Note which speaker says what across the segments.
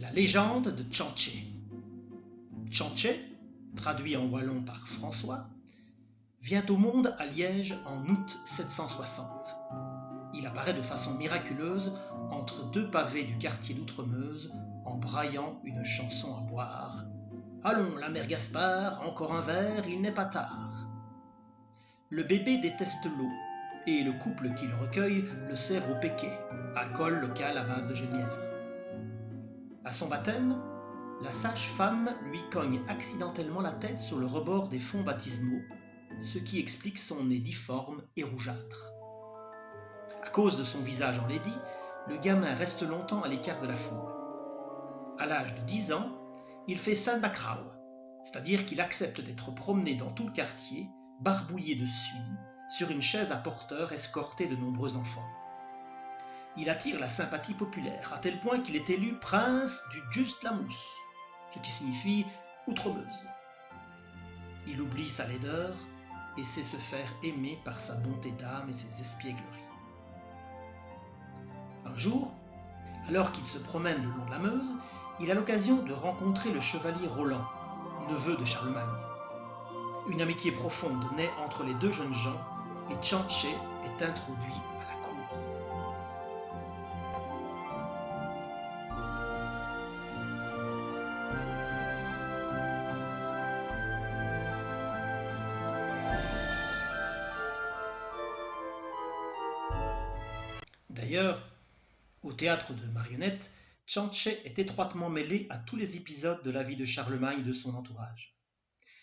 Speaker 1: La légende de Tchanché. Tchanché, traduit en wallon par François, vient au monde à Liège en août 760. Il apparaît de façon miraculeuse entre deux pavés du quartier d'Outremeuse en braillant une chanson à boire. « Allons, la mère Gaspard, encore un verre, il n'est pas tard !» Le bébé déteste l'eau et le couple qui le recueille le sert au péquet, alcool local à base de genièvre. À son baptême, la sage-femme lui cogne accidentellement la tête sur le rebord des fonds baptismaux, ce qui explique son nez difforme et rougeâtre. À cause de son visage enlaidi, le gamin reste longtemps à l'écart de la foule. À l'âge de 10 ans, il fait Sandbackrau, c'est-à-dire qu'il accepte d'être promené dans tout le quartier, barbouillé de suie, sur une chaise à porteur escorté de nombreux enfants. Il attire la sympathie populaire, à tel point qu'il est élu prince du Just-la-Mousse, ce qui signifie Outremeuse. Il oublie sa laideur et sait se faire aimer par sa bonté d'âme et ses espiègleries. Un jour, alors qu'il se promène le long de la Meuse, il a l'occasion de rencontrer le chevalier Roland, neveu de Charlemagne. Une amitié profonde naît entre les deux jeunes gens et Tchanché est introduit à la cour. D'ailleurs, au théâtre de marionnettes, Tchanché est étroitement mêlé à tous les épisodes de la vie de Charlemagne et de son entourage.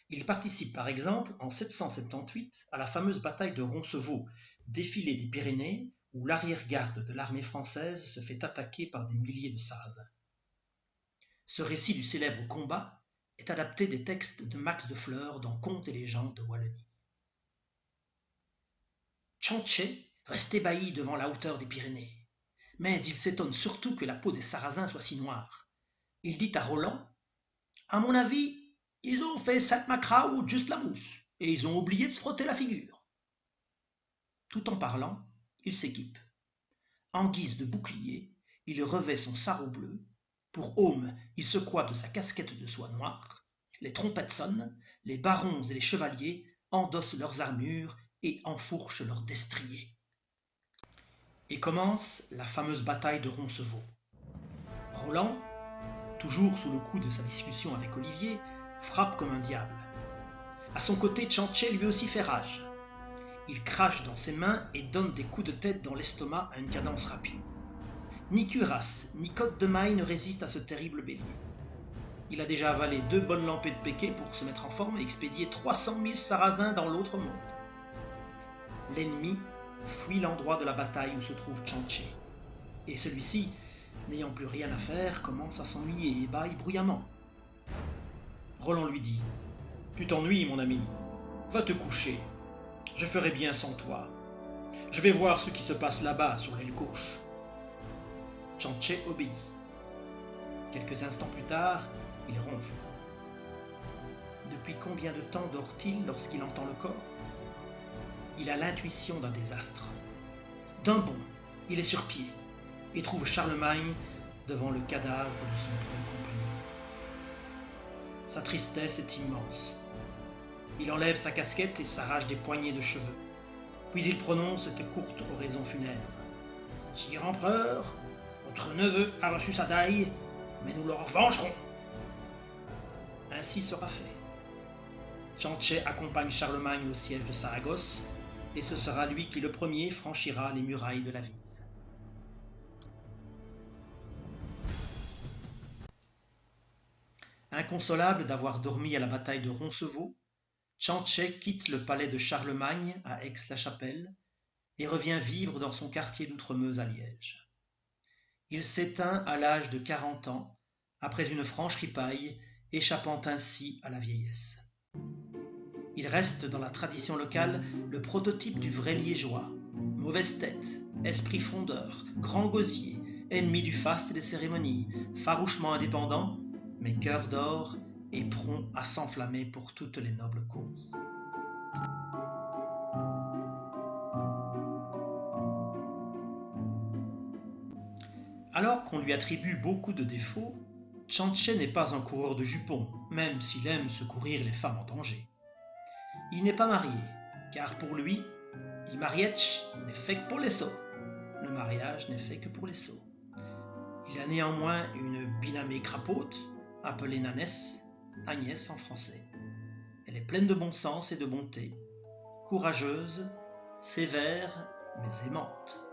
Speaker 1: Il participe par exemple en 778 à la fameuse bataille de Roncevaux, défilé des Pyrénées, où l'arrière-garde de l'armée française se fait attaquer par des milliers de Sarrasins. Ce récit du célèbre combat est adapté des textes de Max de Fleur dans Contes et légendes de Wallonie. Tchanché reste ébahi devant la hauteur des Pyrénées, mais il s'étonne surtout que la peau des Sarrasins soit si noire. Il dit à Roland « À mon avis, ils ont fait Sandbackrau ou Just-la-Mousse, et ils ont oublié de se frotter la figure. » Tout en parlant, il s'équipe. En guise de bouclier, il revêt son sarrau bleu. Pour aume, il se coiffe de sa casquette de soie noire. Les trompettes sonnent, les barons et les chevaliers endossent leurs armures et enfourchent leurs destriers. Et commence la fameuse bataille de Roncevaux. Roland, toujours sous le coup de sa discussion avec Olivier, frappe comme un diable. À son côté, Tchanché lui aussi fait rage. Il crache dans ses mains et donne des coups de tête dans l'estomac à une cadence rapide. Ni cuirasse, ni cotte de maille ne résistent à ce terrible bélier. Il a déjà avalé 2 bonnes lampées de péquet pour se mettre en forme et expédié 300 000 Sarrasins dans l'autre monde. L'ennemi fuit l'endroit de la bataille où se trouve Tchanché. Et celui-ci, n'ayant plus rien à faire, commence à s'ennuyer et bâille bruyamment. Roland lui dit « Tu t'ennuies, mon ami. Va te coucher. Je ferai bien sans toi. Je vais voir ce qui se passe là-bas, sur l'aile gauche. » Tchanché obéit. Quelques instants plus tard, il ronfle. Depuis combien de temps dort-il lorsqu'il entend le corps ? Il a l'intuition d'un désastre. D'un bond, il est sur pied et trouve Charlemagne devant le cadavre de son preux compagnon. Sa tristesse est immense. Il enlève sa casquette et s'arrache des poignées de cheveux. Puis il prononce cette courte oraison funèbre. « Sire empereur, votre neveu a reçu sa daille, mais nous le revengerons. » Ainsi sera fait. Tchanché accompagne Charlemagne au siège de Saragosse, et ce sera lui qui le premier franchira les murailles de la ville. Inconsolable d'avoir dormi à la bataille de Roncevaux, Tchanché quitte le palais de Charlemagne à Aix-la-Chapelle et revient vivre dans son quartier d'Outremeuse à Liège. Il s'éteint à l'âge de 40 ans, après une franche ripaille, échappant ainsi à la vieillesse. Il reste dans la tradition locale le prototype du vrai liégeois. Mauvaise tête, esprit frondeur, grand gosier, ennemi du faste et des cérémonies, farouchement indépendant, mais cœur d'or et prompt à s'enflammer pour toutes les nobles causes. Alors qu'on lui attribue beaucoup de défauts, Chantche n'est pas un coureur de jupons, même s'il aime secourir les femmes en danger. Il n'est pas marié, car pour lui, il mariage n'est fait que pour les sots. Le mariage n'est fait que pour les sots. Il a néanmoins une binamée crapaute, appelée Nanès, Agnès en français. Elle est pleine de bon sens et de bonté, courageuse, sévère mais aimante.